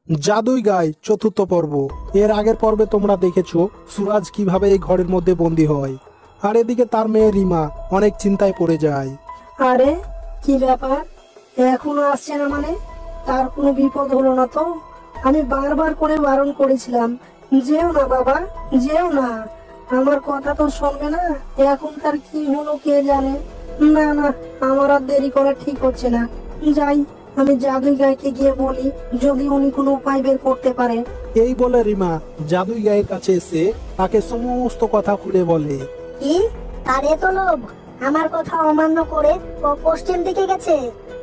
জাদুই গায় চতুর্থ পর্ব। এর আগের পর্বে তোমরা দেখেছো সুরাজ কিভাবে এই ঘরের মধ্যে বন্দী হয়, আর এদিকে তার মেয়ে রিমা অনেক চিন্তায় পড়ে যায়। আরে কি ব্যাপার, এখনো আসছে না? মানে তার কোনো বিপদ হলো না তো? আমি বারবার করে বারণ করেছিলাম, যেও না বাবা, যেও না। আমার কথা তো শুনবে না। এখন তার কি হলো কে জানে। না না, আমার আর দেরি করা ঠিক হচ্ছে না। যাই, আমি জাদুই গাইকে গিয়ে বলি, যদি উনি কোনো উপায় বের করতে পারে। এই বলে রিমা জাদুই গায়ের কাছে এসে তাকে সমস্ত কথা খুলে বলে। কি, তার এত লোভ? আমার কথা অমান্য করে ও পশ্চিম দিকে গেছে।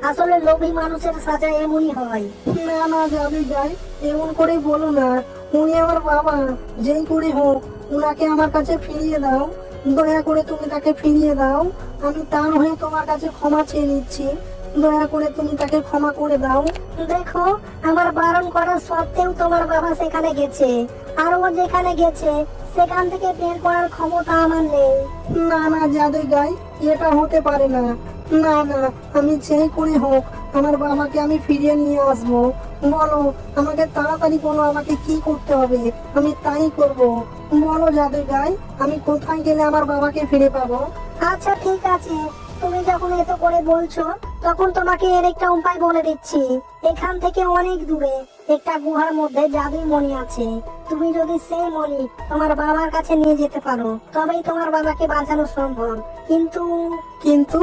আসলে লোভী মানুষের সাজা এমনই হয়। না না জাদুই গাই, এমন করে বলো না। উনি আমার বাবা, যেই করে হোক উনাকে আমার কাছে ফিরিয়ে দাও। দয়া করে তুমি তাকে ফিরিয়ে দাও। আমি তার হয়ে তোমার কাছে ক্ষমা চেয়ে নিচ্ছি। দয়া করে তুমি তাকে ক্ষমা করে দাও। দেখো, আমার বারণ করা সত্ত্বেও তোমার বাবা সেখানে গেছে, আর ও যেখানে গেছে সেখান থেকে বের করার ক্ষমতা আমার নেই। না না জাদুই গাই, এটা হতে পারে না। না না, আমি যেই করে হোক আমার বাবাকে আমি ফিরিয়ে নিয়ে আসবো। বলো, আমাকে তাড়াতাড়ি বলো, আমাকে কি করতে হবে, আমি তাই করব। বলো জাদুই গাই, আমি কোথায় গেলে আমার বাবাকে ফিরে পাবো? আচ্ছা ঠিক আছে, তুমি যখন এত করে বলছো তখন তোমাকে এর একটা উপায় বলে দিচ্ছি। এখান থেকে অনেক দূরে একটা গুহার মধ্যে জাদুই মণি আছে। তুমি যদি সেই মণি তোমার বাবার কাছে নিয়ে যেতে পারো তবেই তোমার বাবাকে বাঁচানো সম্ভব। কিন্তু কিন্তু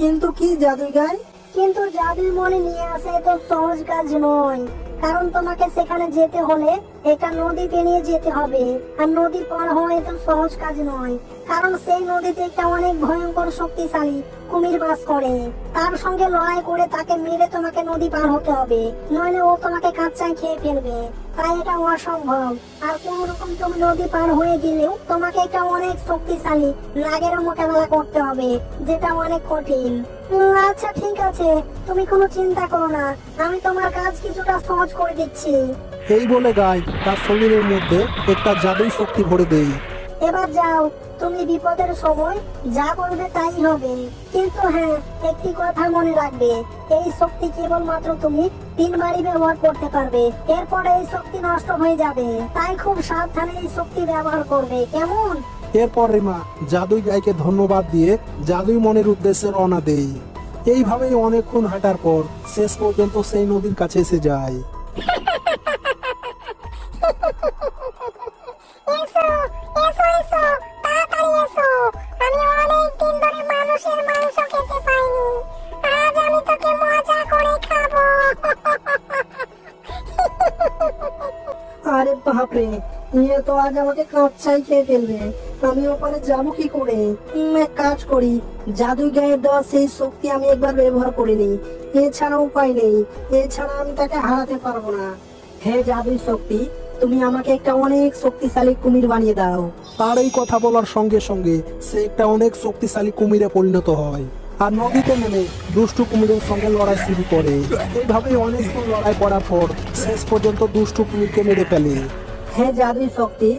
কিন্তু কি জাদুই গাই? কিন্তু জাদুই মণি নিয়ে আসা তো সহজ কাজ নয়, কারণ তোমাকে সেখানে যেতে হলে একটা নদী পেরিয়ে যেতে হবে। আর নদী পার হওয়া তো সহজ কাজ নয়, কারণ সেই নদীতে একটা অনেক ভয়ঙ্কর শক্তিশালী কুমির বাস করে। তার সঙ্গে লড়াই করে তাকে মেরে তোমাকে নদী পার হতে হবে, নইলে ও তোমাকে কাঁচায় খেয়ে ফেলবে। তাই এটা অসম্ভব। আর কোন রকম তুমি নদী পার হয়ে গেলেও তোমাকে একটা অনেক শক্তিশালী নাগেরও মোকাবেলা করতে হবে, যেটা অনেক কঠিন। আচ্ছা ঠিক আছে, তুমি কোনো চিন্তা করো না, আমি তোমার কাজ কিছুটা সহজ করে দিচ্ছি। এই বলে গায় তার শরীরের মধ্যে একটা জাদুই শক্তি ভরে দেয়। এবার যাও, তুমি বিপদের সময় যা করবে তাই হবে। কিন্তু হ্যাঁ, একটি কথা মনে রাখবে, এই শক্তি কেবলমাত্র তুমি 3বারই ব্যবহার করতে পারবে, এরপরে এই শক্তি নষ্ট হয়ে যাবে। তাই খুব সাবধানে এই শক্তি ব্যবহার করবে, কেমন? এরপর রিমা জাদুই গাইকে ধন্যবাদ দিয়ে জাদুই মনের উদ্দেশ্যে রওনা দেয়। এইভাবেই অনেকক্ষণ হাঁটার পর শেষ পর্যন্ত সেই নদীর কাছে এসে যায়। এসো এসো এসো, তাড়াতাড়ি এসো। আমি অনেক দিন ধরে মানুষের মাংস খেতে পাইনি, আজ আমি তোকে মজা করে খাবো। আরে বাপরে, ইয়ে তো আজ আমাকে কাঁচাই খেয়ে ফেলবে। আমি ওপারে যাবো কি করে? এক কাজ করি, জাদুই গায়ের দেওয়া সেই শক্তি আমি একবার ব্যবহার করে নিই। এছাড়া উপায় নেই, এছাড়া আমি তাকে হারাতে পারবো না। হে জাদুই শক্তি, তুমি আমাকে একটা অনেক শক্তিশালী কুমির বানিয়ে দাও। তার এই কথা বলার সঙ্গে সঙ্গে সে একটা অনেক শক্তিশালী কুমিরে পরিণত হয় আর নদীতে নেমে দুষ্টু কুমিরের সঙ্গে লড়াই শুরু করে। এইভাবেই অনেকক্ষণ লড়াই করার পর শেষ পর্যন্ত দুষ্টু কুমিরকে মেরে ফেলে। হে জাদুই শক্তি,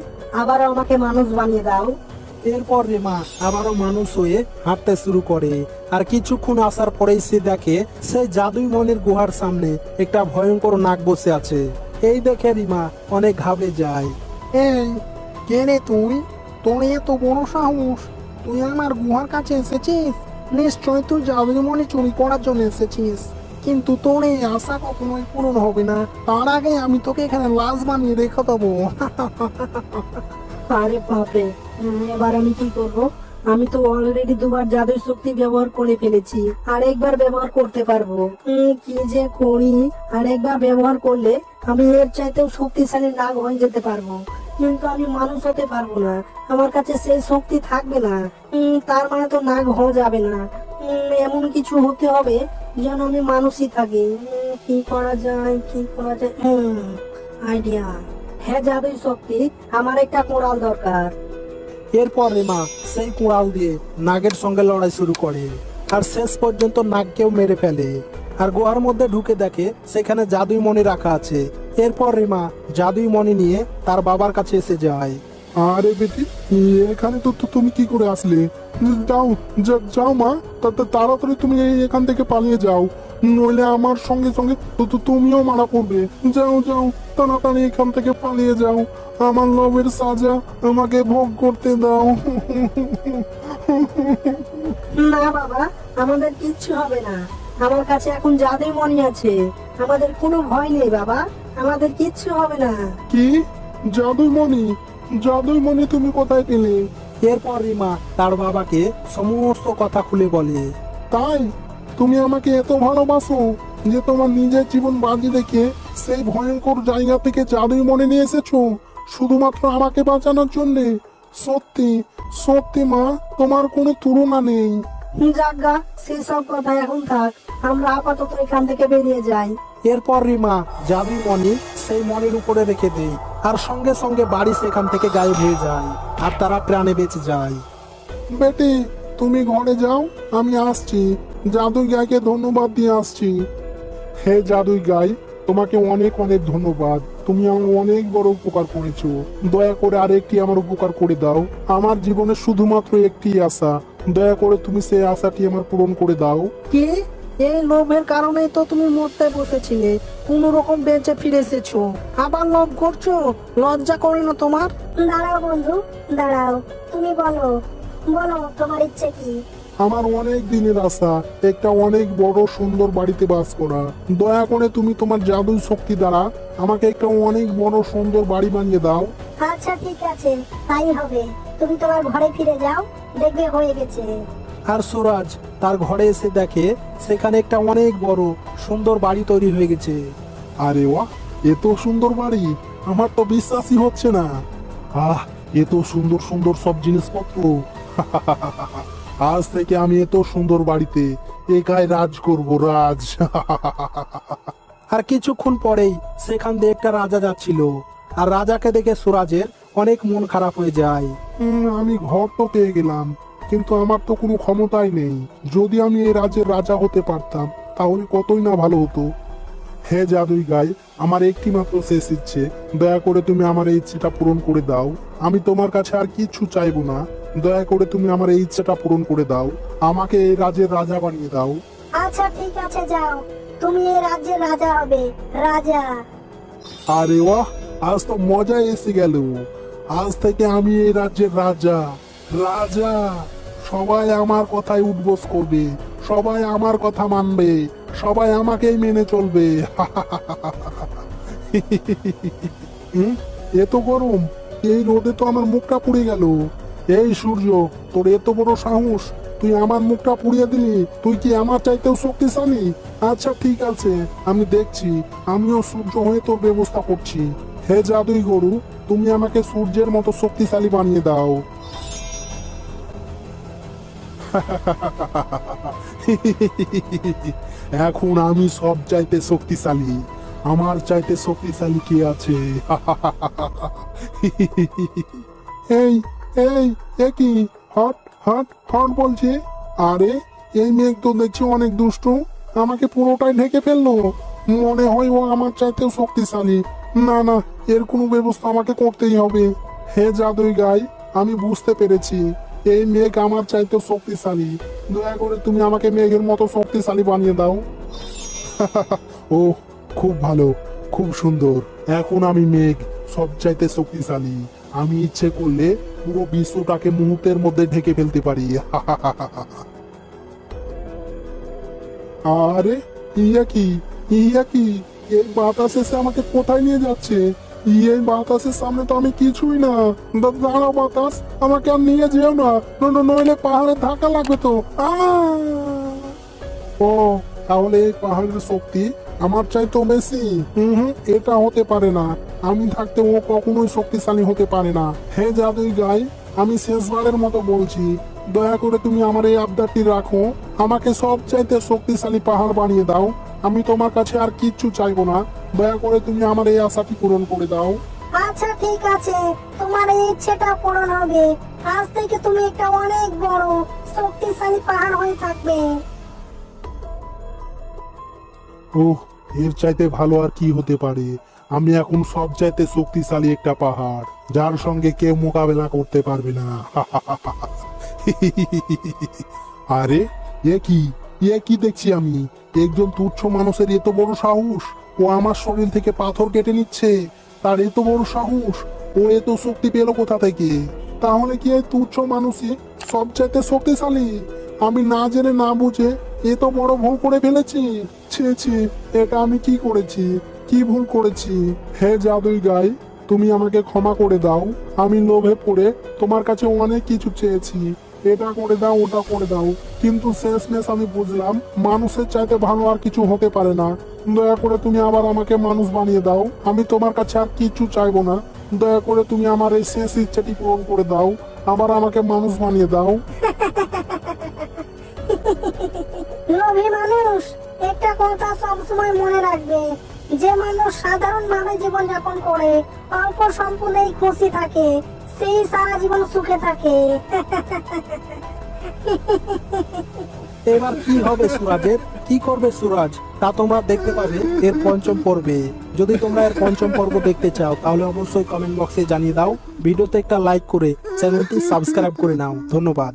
আবারও আমাকে মানুষ বানিয়ে দাও। এরপর রিমা আবারও মানুষ হয়ে হাঁটতে শুরু করে, আর কিছুক্ষণ আসার পরেই সে দেখে সেই জাদুই মনের গুহার সামনে একটা ভয়ঙ্কর নাগ বসে আছে। এই দেখে রিমা অনেক ঘাবড়ে যায়। এই, কে রে তুই? তোর এত বড় সাহস, তুই আমার গুহার কাছে এসেছিস? নিশ্চয় তুই জাদুমণি চুরি করার জন্য এসেছিস, কিন্তু তোর এই আশা কখনোই পূরণ হবে না। তার আগে আমি তোকে এখানে লাশ বানিয়ে রেখে দেবো। আরে বাপরে, এবার আমি কি করব? আমি তো অলরেডি দুবার জাদুই শক্তি ব্যবহার করে ফেলেছি, আর একবার ব্যবহার করতে পারবো। কি যে করি, আর একবার ব্যবহার করলে আমি এর চাইতেও শক্তিশালী নাগ হয়ে যেতে পারবো, কিন্তু আমি মানুষ হতে পারবো না। আমার কাছে সেই শক্তি থাকবে না। তার মানে তো নাগ হওয়া যাবে না। এমন কিছু হতে হবে যেন আমি মানুষই থাকি। কি করা যায়, কি করা যায়? আইডিয়া। হ্যাঁ জাদুই শক্তি, আমার একটা কোড়াল দরকার। এরপর রিমা সেই কুড়াল দিয়ে নাগের সঙ্গে লড়াই শুরু করে, আর শেষ পর্যন্ত নাগকেও মেরে ফেলে। আর গুহার মধ্যে ঢুকে দেখে সেখানে জাদুই মণি রাখা আছে। এরপর রিমা জাদুই মণি নিয়ে তার বাবার কাছে এসে যায়। আরে বেটি, এখানে তো তুমি কি করে আসলে? যাও যাও মা, তাড়াতাড়ি তুমি এখান থেকে পালিয়ে যাও। নইলে আমার সঙ্গে সঙ্গে তুমিও মারা পড়বে। যাও যাও, তাড়াতাড়ি এখান থেকে পালিয়ে যাও। আমার লোভের সাজা আমাকে ভোগ করতে দাও। না বাবা, আমাদের কিচ্ছু হবে না। আমার কাছে এখন জাদুই মণি আছে, আমাদের কোনো ভয় নেই বাবা, আমাদের কিচ্ছু হবে না। কি জাদুই মণি? জাদুই মণি তুমি কোথায় পেলে? এরপর রিমা তার বাবাকে সমস্ত কথা খুলে বলে। তাই তুমি আমাকে এত ভালোবাসো যে তোমার নিজের জীবন বাজি রেখে সেই ভয়ঙ্কর জায়গা থেকে জাদুই মনে নিয়ে এসেছো শুধুমাত্র আমাকে বাঁচানোর জন্য? সত্যি সত্যি মা, তোমার কোনো তুলনা নেই। যাজ্ঞা, সেসব কথা এখন থাক, আমরা আপাতত এখান থেকে বেরিয়ে যাই। এরপর রিমা জাদুই মণি সেই মণির উপরে রেখে দেয়, আর সঙ্গে সঙ্গে বাড়ি সেখান থেকে গায়েব হয়ে যায়, আর তারা প্রাণে বেঁচে যায়। বেটি, তুমি ঘরে যাও, আমি আসছি। জাদুই গাইকে ধন্যবাদ দিয়ে আসছি। হে জাদুই গাই, তোমাকে অনেক অনেক ধন্যবাদ। তুমি আমার অনেক বড় উপকার করেছো। দয়া করে আরেকটি আমার উপকার করে দাও। আমার জীবনে শুধুমাত্র একটি আশা, দয়া করে তুমি সেই আশাটি আমার পূরণ করে দাও। কি, এই লোভের কারণেই তো তুমি মরতে বসেছিলে, কোন রকম বেঁচে ফিরে এসেছো, আবার লোভ করছো? লজ্জা করে না তোমার? দাঁড়াও বন্ধু, দাঁড়াও। তুমি বলো, বলো তোমার ইচ্ছে কি? আমার অনেক দিনের আশা একটা অনেক বড় সুন্দর বাড়িতে বাস করা। দয়া করে তুমি তোমার জাদুই শক্তি দ্বারা আমাকে একটা অনেক বড় সুন্দর বাড়ি বানিয়ে দাও। আচ্ছা ঠিক আছে, তাই হবে। তুমি তোমার ঘরে ফিরে যাও, দেখবে হয়ে গেছে। আর সুরাজ তার ঘরে এসে দেখে সেখানে একটা অনেক বড় সুন্দর বাড়ি তৈরি হয়ে গেছে। আরে বাহ, এত সুন্দর বাড়ি, আমার তো বিশ্বাসই হচ্ছে না। আহ, এত সুন্দর সুন্দর সব জিনিসপত্র। আজ থেকে আমি এত সুন্দর বাড়িতে একাই রাজ করব, রাজ। আর কিছুক্ষণ পরেই সেখান দিয়ে একটা রাজা যাচ্ছিল, আর রাজাকে দেখে সুরাজের অনেক মন খারাপ হয়ে যায়। আমি ঘর তো পেয়ে গেলাম, কিন্তু আমার তো কোনো ক্ষমতাই নেই। যদি আমি এই রাজ্যের রাজা হতে পারতাম তাহলে কতই না ভালো হতো। হে জাদুই গাই, আমার একটি মাত্র শেষ ইচ্ছে, দয়া করে তুমি আমার এই ইচ্ছেটা পূরণ করে দাও। আমি তোমার কাছে আর কিচ্ছু চাইবো না। দয়া করে তুমি আমার এই ইচ্ছেটা পূরণ করে দাও, আমাকে এই রাজ্যের রাজা বানিয়ে দাও। আচ্ছা ঠিক আছে, যাও, তুমি এই রাজ্যের রাজা হবে, রাজা। আরে বাহ, আজ তো মজা এসে গেল। আজ থেকে আমি এই রাজ্যের রাজা, রাজা। সবাই আমার কথায় উঠবোস করবে, সবাই আমার কথা মানবে, সবাই আমাকেই মেনে চলবে। এত গরম, এই রোদে তো আমার মুখটা পুড়ে গেল। এই সূর্য, তোর এত বড় সাহস, তুই আমার মুখটা পুড়িয়ে দিলি? তুই কি আমার চাইতেও শক্তিশালী? আচ্ছা ঠিক আছে, আমি দেখছি, আমিও সূর্য হয়ে তোর ব্যবস্থা করছি। হে জাদুই গরু, তুমি আমাকে সূর্যের মতো শক্তিশালী বানিয়ে দাও। এখন আমি সব চাইতে শক্তিশালী, আমার চাইতে শক্তিশালী কে আছে? এই এই কি, হট হট হট বলছে? আরে এই মেঘ তো দেখছি অনেক দুষ্টু, আমাকে পুরোটাই ঢেকে ফেললো। মনে হয় ও আমার চাইতেও শক্তিশালী। না না, এর কোনো ব্যবস্থা আমাকে করতেই হবে। হে জাদুই গাই, আমি বুঝতে পেরেছি, এই মেঘ আমার চাইতেও শক্তিশালী। দয়া করে তুমি আমাকে মেঘের মতো শক্তিশালী বানিয়ে দাও। ও, খুব ভালো, খুব সুন্দর। এখন আমি মেঘ, সব চাইতে শক্তিশালী। আমি ইচ্ছে করলে পুরো বিশ্বটাকে মুহূর্তের মধ্যে ঢেকে ফেলতে পারি। আরে ইয়া কি, ইয়া কি, এই বাতাস এসে আমাকে কোথায় নিয়ে যাচ্ছে? এই বাতাসের সামনে তো আমি কিছুই না। দাঁড়াও বাতাস, আমাকে আর নিয়ে যেও না, নইলে পাহাড়ে ধাক্কা লাগবে তো। ও, তাহলে এই পাহাড়ের শক্তি আমার চাইতেও বেশি? এটা হতে পারে না। আমি থাকতে ও কখনোই শক্তিশালী হতে পারে না। হে জাদুই গাই, আমি শেষবারের মতো বলছি, দয়া করে তুমি আমার এই আবদারটি রাখো, আমাকে সব চাইতে শক্তিশালী পাহাড় বানিয়ে দাও। আমি তোমার কাছে আর কিচ্ছু চাইবো না, দয়া করে তুমি আমার এই আশাটি পূরণ করে দাও। আচ্ছা ঠিক আছে, তোমার এই ইচ্ছেটা পূরণ হবে। আজ থেকে তুমি একটা অনেক বড় শক্তিশালী পাহাড় হয়ে থাকবে। ওহ, এর চাইতে ভালো আর কি হতে পারে? আমি এখন সব চাইতে শক্তিশালী একটা পাহাড়, যার সঙ্গে কেউ মোকাবেলা করতে পারবে না। আরে এ কি, এ কি দেখছি আমি? একজন তুচ্ছ মানুষের এত বড় সাহস! ও আমার শরীর থেকে পাথর কেটে নিচ্ছে, তার এত বড় সাহস! ও এত শক্তি পেল কোথা থেকে? তাহলে কি এই তুচ্ছ মানুষই সবচাইতে শক্তিশালী? আমি না জেনে না বুঝে এত বড় ভুল করে ফেলেছি। ছি ছি, এটা আমি কি করেছি? কি ভুল করেছি? হে জাদুই গাই, তুমি আমাকে ক্ষমা করে দাও। আমি লোভে পড়ে তোমার কাছে অনেক কিছু চেয়েছি, এটা করে দাও ওটা করে দাও, কিন্তু শেষমেশ আমি বুঝলাম মানুষের চাইতে ভালো আর কিছু হতে পারে না। দয়া করে তুমি আবার আমাকে মানুষ বানিয়ে দাও। আমি তোমার কাছে আর কিছু চাইবো না। দয়া করে তুমি আমার এই শেষ ইচ্ছাটি পূরণ করে দাও, আবার আমাকে মানুষ বানিয়ে দাও। লোভী মানুষ, একটা কথা সবসময় মনে রাখবে, যে মানুষ সাধারণ ভাবে জীবন যাপন করে অল্প সম্পদেই খুশি থাকে, সেই সারা জীবন সুখে থাকে। এবার কি হবে সুরাজের? কি করবে সুরাজ তা তোমরা দেখতে পাবে এর পঞ্চম পর্বে। যদি তোমরা এর পঞ্চম পর্ব দেখতে চাও তাহলে অবশ্যই কমেন্ট বক্সে জানিয়ে দাও। ভিডিওতে একটা লাইক করে চ্যানেলটি সাবস্ক্রাইব করে নাও। ধন্যবাদ।